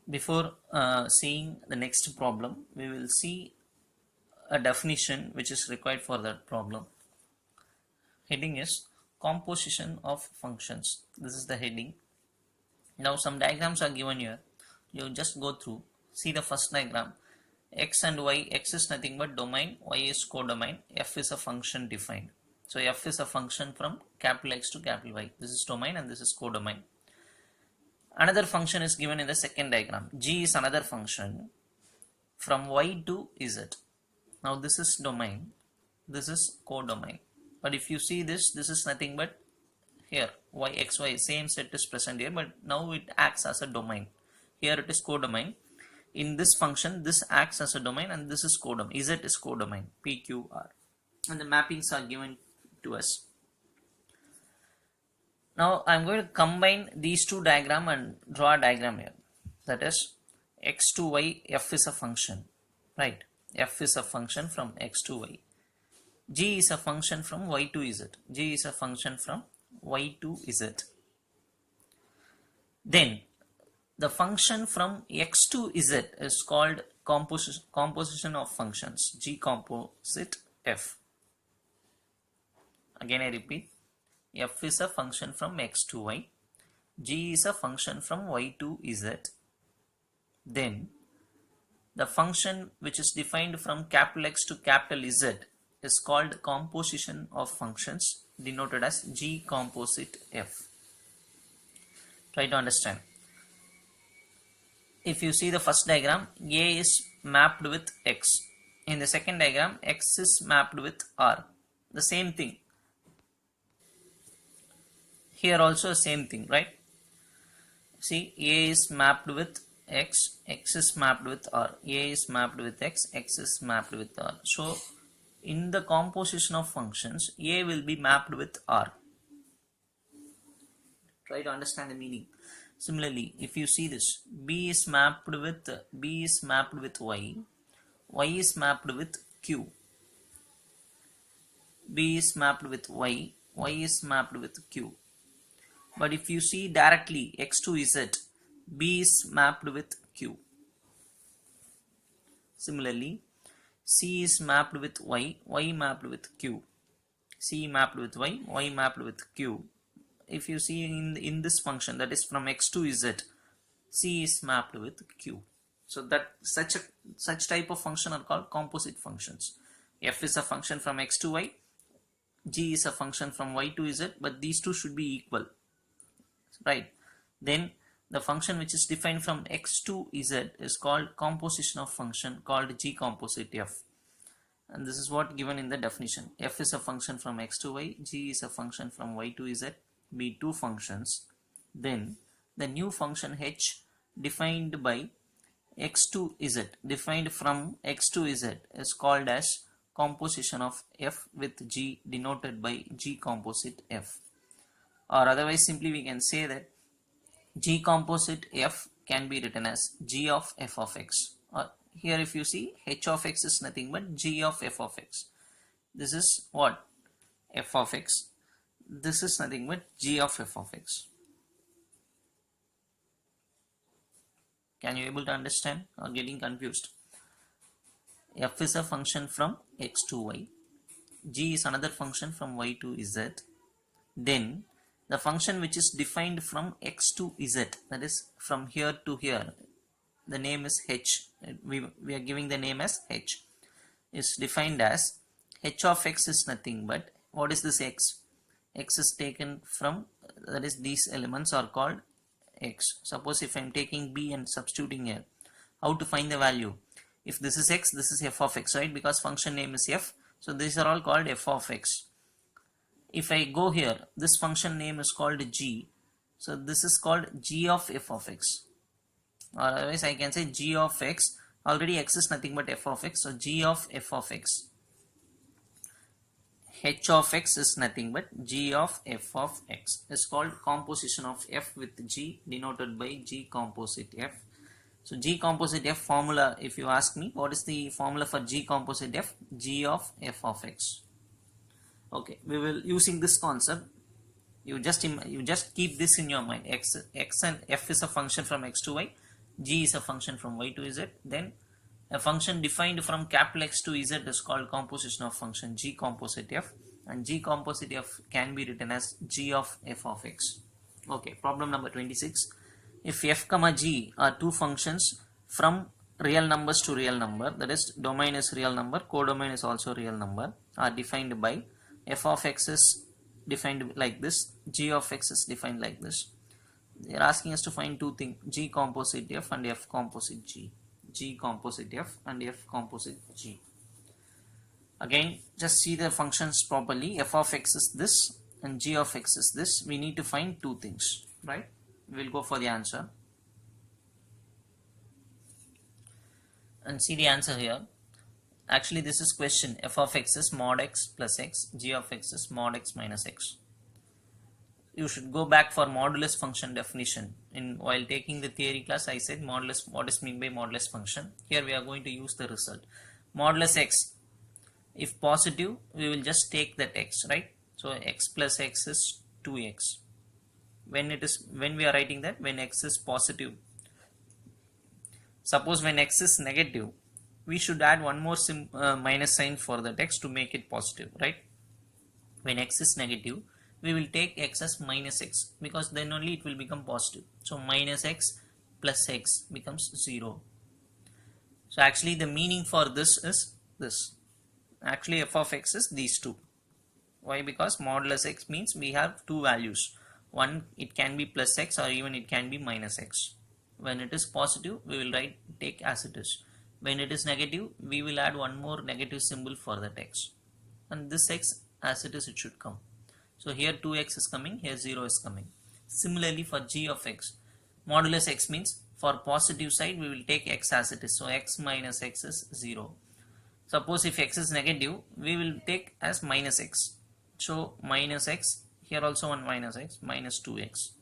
Before seeing the next problem, we will see a definition which is required for that problem. Heading is composition of functions. This is the heading. Now some diagrams are given here. You just go through, see the first diagram. X and y, x is nothing but domain, y is codomain, f is a function defined. So f is a function from capital X to capital Y. This is domain and this is codomain. Another function is given in the second diagram. G is another function from y to z. Now this is domain, this is codomain. But if you see this is nothing but here y, x, y, same set is present here, but now it acts as a domain. Here it is codomain. In this function, this acts as a domain and this is codomain. Z is codomain, P, Q, R. And the mappings are given to us. Now I am going to combine these two diagrams and draw a diagram here. That is x to y, f is a function, right? F is a function from x to y. G is a function from y to z. G is a function from y to z. Then the function from x to z is called composition of functions, G composite f. Again I repeat, f is a function from x to y, g is a function from y to z. Then the function which is defined from capital X to capital Z is called composition of functions, denoted as G composite f. Try to understand. If you see the first diagram, A is mapped with X. In the second diagram, X is mapped with R. The same thing. Here also same thing, right? See, A is mapped with X, X is mapped with R. A is mapped with X, X is mapped with R. So, in the composition of functions, A will be mapped with R. Try to understand the meaning. Similarly, if you see this, B is mapped with Y, Y is mapped with Q. B is mapped with Y, Y is mapped with Q. But if you see directly X to Z, B is mapped with Q. Similarly, C is mapped with Y, Y mapped with Q. C mapped with Y, Y mapped with Q. If you see in this function, that is from X to Z, C is mapped with Q. So that such type of function are called composite functions. F is a function from X to Y, G is a function from Y to Z, but these two should be equal, right? Then the function which is defined from X to Z is called composition of function, called G composite f. And this is what given in the definition. F is a function from X to Y, G is a function from Y to Z, be two functions. Then the new function H defined by X to Z, defined from X to Z, is called as composition of f with G, denoted by G composite f. Or otherwise simply we can say that G composite f can be written as G of f of x. Or here if you see, h of x is nothing but G of f of x. This is what? F of x. This is nothing but G of f of x. Can you able to understand or getting confused? F is a function from x to y. G is another function from y to z. Then the function which is defined from x to z, that is from here to here, the name is h. We are giving the name as h. Is defined as h of x is nothing but, what is this x? X is taken from, that is these elements are called x. Suppose if I am taking b and substituting here, how to find the value? If this is x, this is f of x, right? Because function name is f, so these are all called f of x. If I go here, this function name is called g, so this is called g of f of x. Or otherwise I can say g of x, already x is nothing but f of x, so g of f of x. H of x is nothing but g of f of x, is called composition of f with g, denoted by G composite f. So G composite f formula, if you ask me, what is the formula for G composite f? G of f of x. Okay, we will using this concept. You just keep this in your mind. X and f is a function from x to y. G is a function from y to z. Then a function defined from capital X to z is called composition of function G composite f, and G composite f can be written as G of f of x. Okay, problem number 26. If f comma g are two functions from real numbers to real number, that is domain is real number, codomain is also real number, are defined by f of x is defined like this, g of x is defined like this. They are asking us to find two things, G composite f and f composite g. G composite f and f composite g. Again, just see the functions properly. F of x is this and g of x is this. We need to find two things, right? We will go for the answer. And see the answer here. Actually, this is question. F of x is mod x plus x. G of x is mod x minus x. You should go back for modulus function definition. While taking the theory class, I said modulus, what is meant by modulus function. Here we are going to use the result. Modulus x, if positive, we will just take that x, right? So x plus x is 2x. When we are writing that, when x is positive. Suppose when x is negative, we should add one more minus sign for that x to make it positive, right? When x is negative, we will take x as minus x, because then only it will become positive. So minus x plus x becomes 0. So actually the meaning for this is this. Actually f of x is these two. Why? Because modulus x means we have two values. One, it can be plus x or even it can be minus x. When it is positive, we will take as it is. When it is negative, we will add one more negative symbol for that x. And this x as it is, it should come. So here 2x is coming, here 0 is coming. Similarly for g of x, modulus x means for positive side we will take x as it is. So x minus x is 0. Suppose if x is negative, we will take as minus x. So minus x, here also one minus x, minus 2x.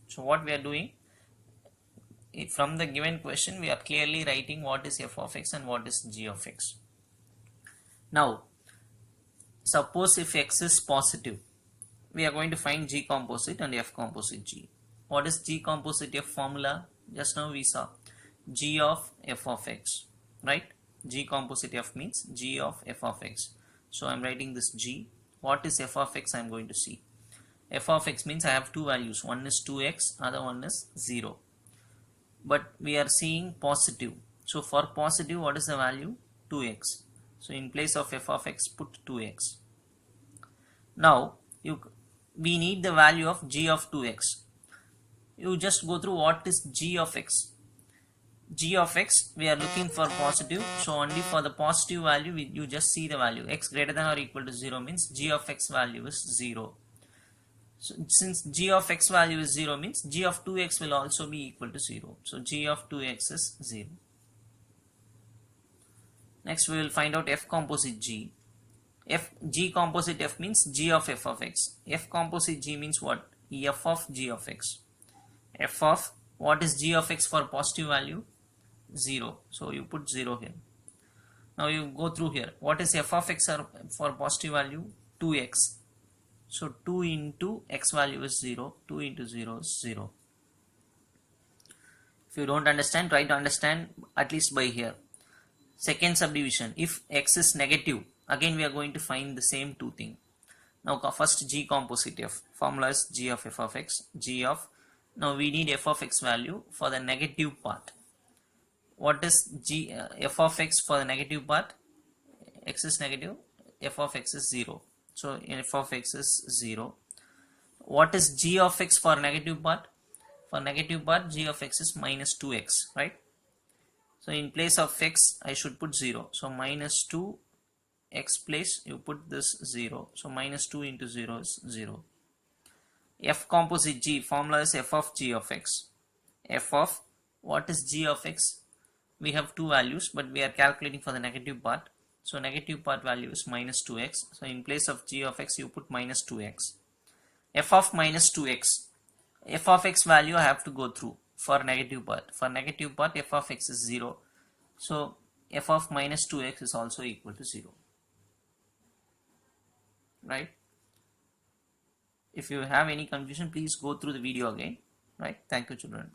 So what we are doing, from the given question we are clearly writing what is f of x and what is g of x. Now suppose if x is positive, we are going to find G composite and F composite G. What is G composite F formula? Just now we saw G of f of x, right? G composite F means G of f of x. So I am writing this G. What is f of x? I am going to see. F of x means I have two values. One is 2x, other one is 0. But we are seeing positive. So for positive, what is the value? 2x. So in place of f of x, put 2x. Now we need the value of g of 2x. You just go through what is g of x. G of x, we are looking for positive, so only for the positive value you just see the value. X greater than or equal to 0 means g of x value is 0. So since g of x value is 0 means g of 2x will also be equal to 0. So g of 2x is 0. Next we will find out f composite g. G composite f means g of f of x. F composite g means what? F of g of x. F of, what is g of x for positive value? 0. So you put 0 here. Now you go through here. What is f of x for positive value? 2x. So 2 into x value is 0. 2 into 0 is 0. If you don't understand, try to understand at least by here. Second subdivision. If x is negative, again we are going to find the same two things. Now first G composite f. Formula is G of f of x. G of, now we need f of x value for the negative part. What is f of x for the negative part? X is negative, f of x is 0. So f of x is 0. What is g of x for negative part? For negative part, g of x is minus 2x, right? So in place of x, I should put 0. So minus 2 x place, you put this 0. So minus 2 into 0 is 0. F composite g, formula is f of g of x. F of, what is g of x? We have two values, but we are calculating for the negative part. So negative part value is minus 2x. So in place of g of x, you put minus 2x. F of minus 2x. F of x value I have to go through for negative part. For negative part, f of x is 0. So f of minus 2x is also equal to 0. Right? If you have any confusion, please go through the video again. Right? Thank you, children.